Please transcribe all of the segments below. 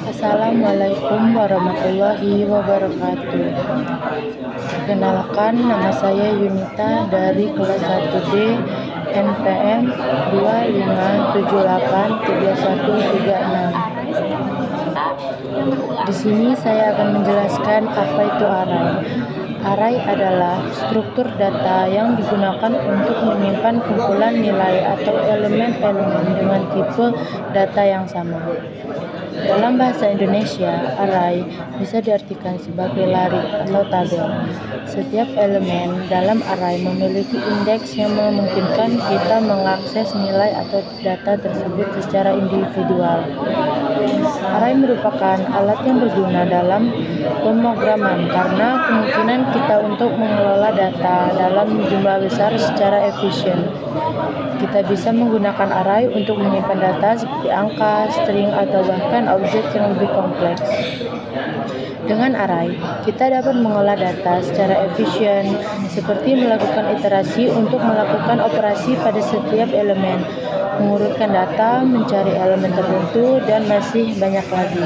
Assalamualaikum warahmatullahi wabarakatuh. Perkenalkan, nama saya Yunita dari kelas 1D NPM 25783136. Di sini saya akan menjelaskan apa itu array. Array adalah struktur data yang digunakan untuk menyimpan kumpulan nilai atau elemen-elemen dengan tipe data yang sama. Dalam bahasa Indonesia, array bisa diartikan sebagai lari atau tabel. Setiap elemen dalam array memiliki indeks yang memungkinkan kita mengakses nilai atau data tersebut secara individual. Array merupakan alat yang berguna dalam pemrograman karena kemungkinan kita untuk mengelola data dalam jumlah besar secara efisien. Kita bisa menggunakan array untuk menyimpan data seperti angka, string, atau bahkan objek yang lebih kompleks. Dengan array, kita dapat mengolah data secara efisien, seperti melakukan iterasi untuk melakukan operasi pada setiap elemen, mengurutkan data, mencari elemen tertentu, dan masih banyak lagi.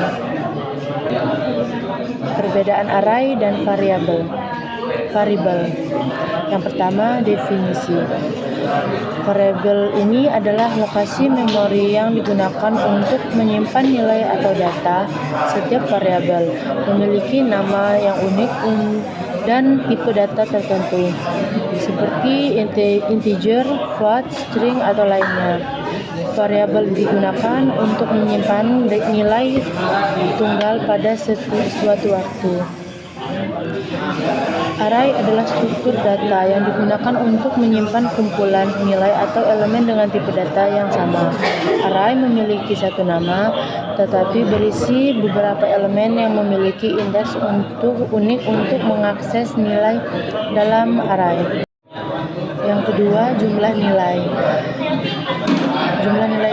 Perbedaan array dan variabel. Yang pertama, definisi. Variabel ini adalah lokasi memori yang digunakan untuk menyimpan nilai atau data. Setiap variabel memiliki nama yang unik dan tipe data tertentu, seperti integer, float, string, atau lainnya. Variabel digunakan untuk menyimpan nilai tunggal pada suatu waktu. Array adalah struktur data yang digunakan untuk menyimpan kumpulan nilai atau elemen dengan tipe data yang sama. Array memiliki satu nama, tetapi berisi beberapa elemen yang memiliki indeks unik untuk mengakses nilai dalam array. Yang kedua, jumlah nilai. Jumlah nilai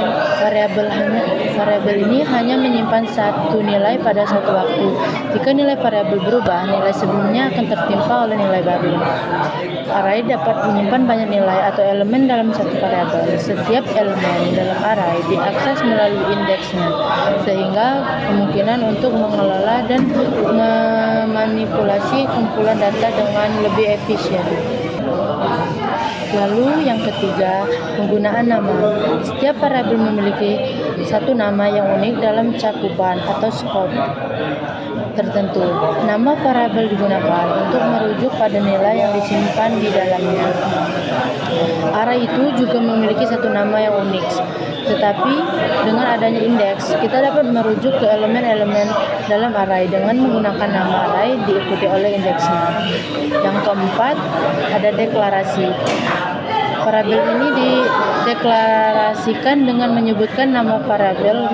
variabel ini hanya menyimpan satu nilai pada satu waktu. Jika nilai variabel berubah, nilai sebelumnya akan tertimpa oleh nilai baru. Array dapat menyimpan banyak nilai atau elemen dalam satu variabel. Setiap elemen dalam array diakses melalui indeksnya, sehingga kemungkinan untuk mengelola dan memanipulasi kumpulan data dengan lebih efisien. Lalu yang ketiga, penggunaan nama. Setiap variabel memiliki satu nama yang unik dalam cakupan atau scope tertentu. Nama variabel digunakan untuk merujuk pada nilai yang disimpan di dalamnya. Array itu juga memiliki satu nama yang unik, tetapi dengan adanya indeks, kita dapat merujuk ke elemen-elemen dalam array dengan menggunakan nama array diikuti oleh indeksnya. Yang keempat, ada deklarasi. Variabel ini dideklarasikan dengan menyebutkan nama variabel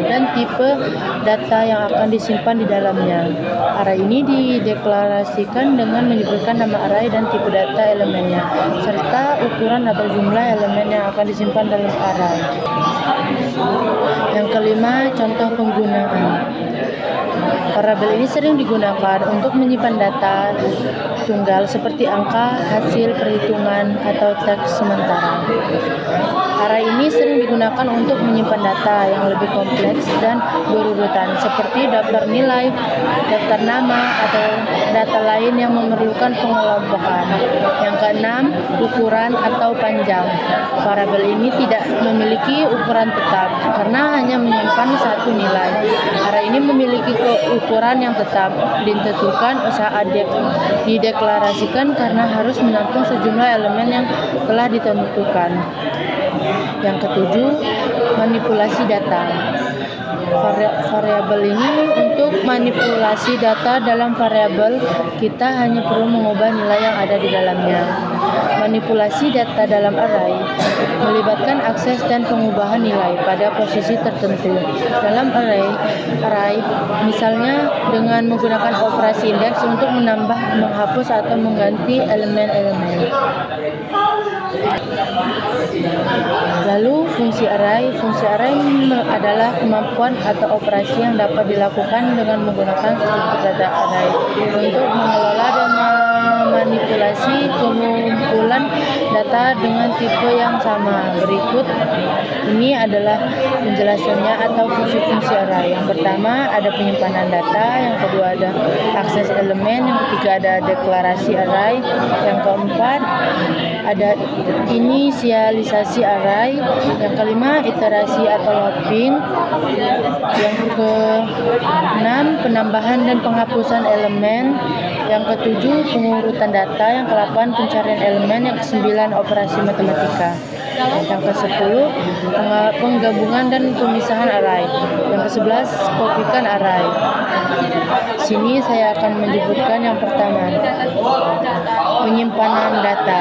dan tipe data yang akan disimpan di dalamnya. Array ini dideklarasikan dengan menyebutkan nama array dan tipe data elemennya, serta ukuran atau jumlah elemen yang akan disimpan dalam array. Yang kelima, contoh penggunaan. Variabel ini sering digunakan untuk menyimpan data tunggal seperti angka, hasil perhitungan, atau teks sementara. Array ini sering digunakan untuk menyimpan data yang lebih kompleks dan berurutan, seperti daftar nilai, daftar nama, atau data lain yang memerlukan pengelompokan. Yang keenam, ukuran atau panjang. Variabel ini tidak memiliki ukuran tetap karena hanya menyimpan satu nilai. Array ini memiliki ukuran yang tetap, ditentukan saat dideklarasikan karena harus menampung sejumlah elemen yang telah ditentukan. Yang ketujuh, manipulasi data. Variabel ini untuk manipulasi data dalam variabel, kita hanya perlu mengubah nilai yang ada di dalamnya. Manipulasi data dalam array melibatkan akses dan pengubahan nilai pada posisi tertentu. Dalam array, misalnya dengan menggunakan operasi indeks untuk menambah, menghapus, atau mengganti elemen-elemen. Lalu fungsi array. Fungsi array adalah kemampuan atau operasi yang dapat dilakukan dengan menggunakan struktur data array untuk mengelola dan memanipulasi kumpulan data dengan tipe yang sama. Berikut ini adalah penjelasannya atau fungsi-fungsi array. Yang pertama ada penyimpanan data, yang kedua ada akses elemen, yang ketiga ada deklarasi array, yang keempat ada inisialisasi array, yang kelima iterasi atau looping, yang keenam penambahan dan penghapusan elemen, yang ketujuh pengurutan data, yang ke-8 pencarian elemen, yang ke-9 operasi matematika, yang ke-10 penggabungan dan pemisahan array, yang ke-11 kopikan array. Sini saya akan menyebutkan yang pertama, penyimpanan data.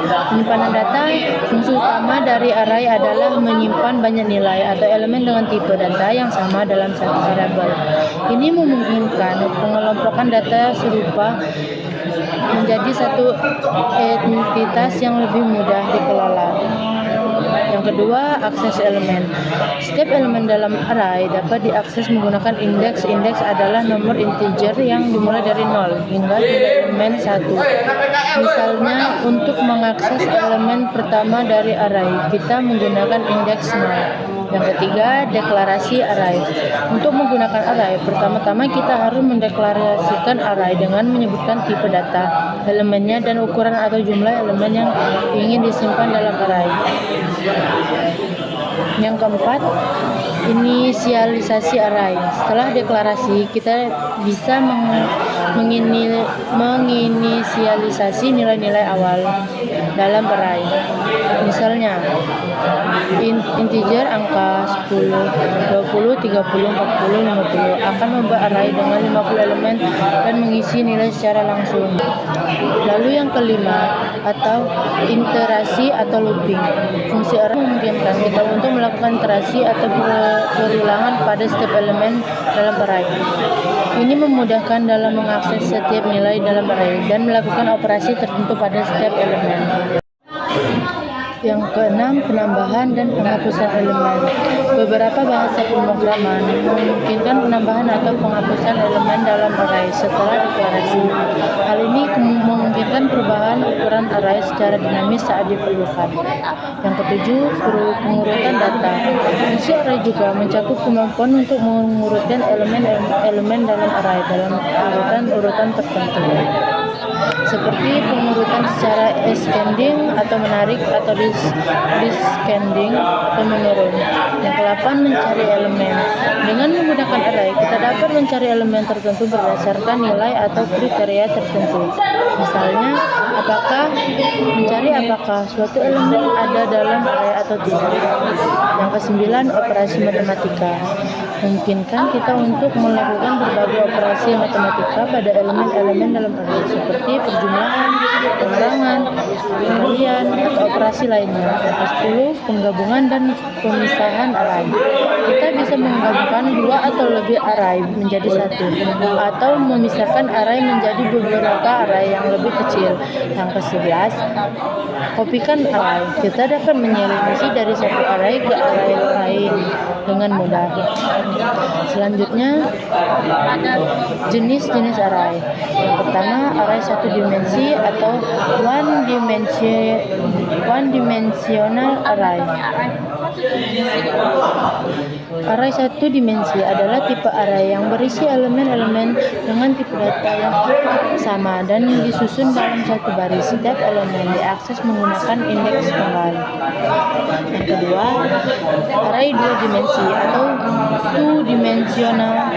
Penyimpanan data, fungsi utama dari array adalah menyimpan banyak nilai atau elemen dengan tipe data yang sama dalam satu variabel. Ini memungkinkan pengelompokan data serupa menjadi satu entitas yang lebih mudah dikelola. Yang kedua, akses elemen. Setiap elemen dalam array dapat diakses menggunakan indeks. Indeks adalah nomor integer yang dimulai dari 0 hingga elemen 1. Misalnya, untuk mengakses elemen pertama dari array, kita menggunakan indeks 0. Yang ketiga, deklarasi array. Untuk menggunakan array, pertama-tama kita harus mendeklarasikan array dengan menyebutkan tipe data, elemennya, dan ukuran atau jumlah elemen yang ingin disimpan dalam array. Yang keempat, inisialisasi array. Setelah deklarasi, kita bisa menginisialisasi nilai-nilai awal dalam array. Misalnya, integer angka 10, 20, 30, 40, 50 akan membuat array dengan 50 elemen dan mengisi nilai secara langsung. Lalu yang kelima, atau iterasi atau looping. Fungsi array memungkinkan kita untuk melakukan iterasi atau berulangan pada setiap elemen dalam array. Ini memudahkan dalam mengakses setiap nilai dalam array dan melakukan operasi tertentu pada setiap elemen. Yang keenam, penambahan dan penghapusan elemen. Beberapa bahasa pemrograman memungkinkan penambahan atau penghapusan elemen dalam array setelah deklarasi. Hal ini memungkinkan perubahan ukuran array secara dinamis saat diperlukan. Yang ketujuh, pengurutan data. Fungsi array juga mencakup kemampuan untuk mengurutkan elemen dalam array dalam urutan tertentu, seperti pengurutan secara ascending atau menarik atau descending atau menurun. Yang ke-8, mencari elemen. Dengan menggunakan array, kita dapat mencari elemen tertentu berdasarkan nilai atau kriteria tertentu. Misalnya, mencari apakah suatu elemen ada dalam array atau tidak. Yang ke-9, operasi matematika. Memungkinkan kita untuk melakukan berbagai operasi matematika pada elemen-elemen dalam array, seperti perjumlahan, pengurangan, pengalihan, atau operasi lainnya. Yang ke-10, penggabungan dan pemisahan array. Kita bisa menggabungkan dua atau lebih array menjadi satu, atau memisahkan array menjadi beberapa array yang lebih kecil. Yang ke-11, kopikan array. Kita dapat menyelisih dari satu array ke array lain dengan mudah. Selanjutnya, jenis-jenis array. Yang pertama, array satu dimensi atau one dimensional array. Array satu dimensi adalah tipe array yang berisi elemen-elemen dengan tipe data yang sama dan disusun dalam satu baris. Setiap elemen diakses menggunakan indeks tunggal. Yang kedua, array dua dimensi atau two-dimensional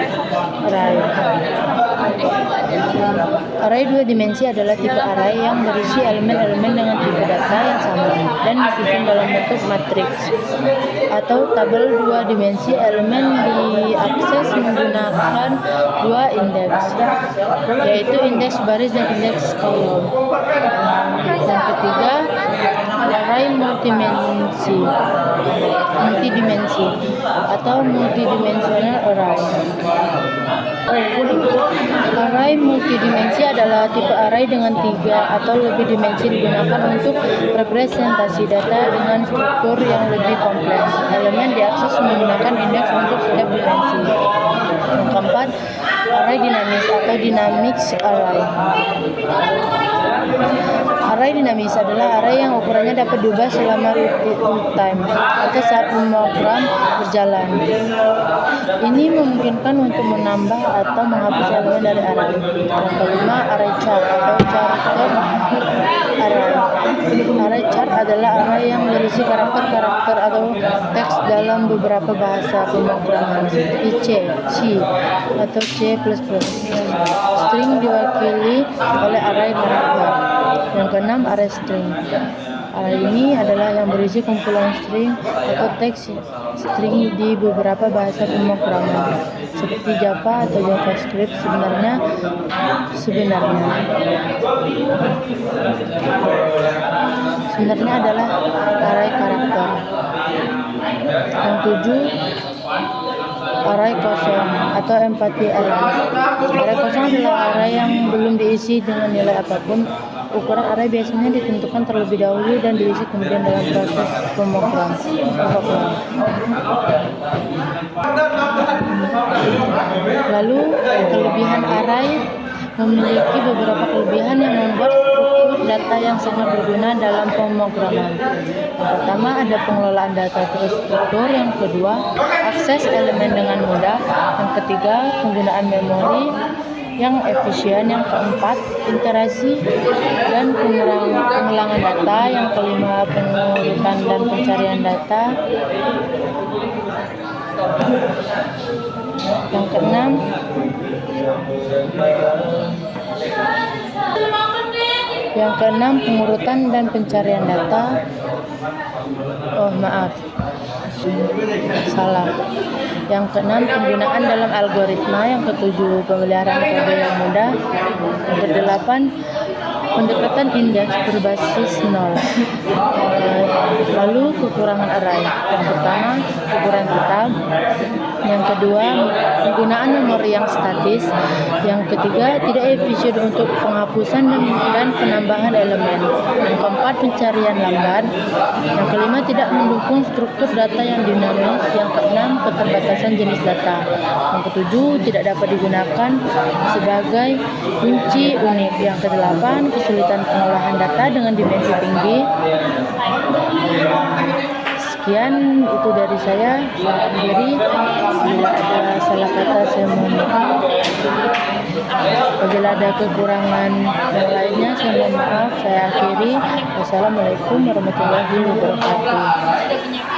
array. Array dua dimensi adalah tipe array yang berisi elemen-elemen dengan tipe data yang sama dan disusun dalam bentuk matriks atau tabel dua dimensi. Elemen diakses menggunakan dua indeks, yaitu indeks baris dan indeks kolom. Yang ketiga, array multidimensi atau multidimensional array. Array multidimensi adalah tipe array dengan 3 atau lebih dimensi digunakan untuk representasi data dengan struktur yang lebih kompleks. Elemen diakses menggunakan indeks untuk setiap dimensi. Yang keempat, Array dinamis atau dynamics array. Array dinamis adalah array yang ukurannya dapat diubah selama runtime atau saat program berjalan. Ini memungkinkan untuk menambah atau menghapus elemen dari array. Yang kelima, array chart atau character array. Array chart adalah array yang berisi karakter-karakter atau teks dalam beberapa bahasa pemrograman seperti C atau C++. String diwakili oleh array karakter. Yang keenam, array string. Array ini adalah yang berisi kumpulan string atau teks string di beberapa bahasa pemrograman seperti Java atau JavaScript. Sebenarnya adalah array karakter. Yang tujuh, array kosong atau empty array. Array kosong adalah array yang belum diisi dengan nilai apapun. Ukuran array biasanya ditentukan terlebih dahulu dan diisi kemudian dalam proses pemrogram. Lalu, kelebihan array memiliki beberapa kelebihan yang membuat struktur data yang sangat berguna dalam pemrograman. Yang pertama, ada pengelolaan data terstruktur. Yang kedua, akses elemen dengan mudah. Yang ketiga, penggunaan memori yang efisien. Yang keempat, interaksi dan pengulangan data. Yang kelima, pengurutan dan pencarian data. Yang keenam, pengurutan dan pencarian data. Yang keenam, penggunaan dalam algoritma. Yang ketujuh, pemeliharaan kode yang mudah. Yang kedelapan, pendekatan indeks berbasis 0. Lalu, kekurangan array. Yang pertama, ukuran tetap. Yang kedua, penggunaan memori yang statis. Yang ketiga, tidak efisien untuk penghapusan dan penambahan elemen. Yang keempat, pencarian lambat. Yang kelima, tidak mendukung struktur data yang dinamis. Yang keenam, keterbatasan jenis data. Yang ketujuh, tidak dapat digunakan sebagai kunci unik. Yang kedelapan, kesulitan pengolahan data dengan dimensi tinggi. Sekian itu dari saya. Jadi, bila ada salah kata saya mohon maaf. Apabila ada kekurangan yang lainnya saya mohon maaf. Saya akhiri. Wassalamualaikum warahmatullahi wabarakatuh.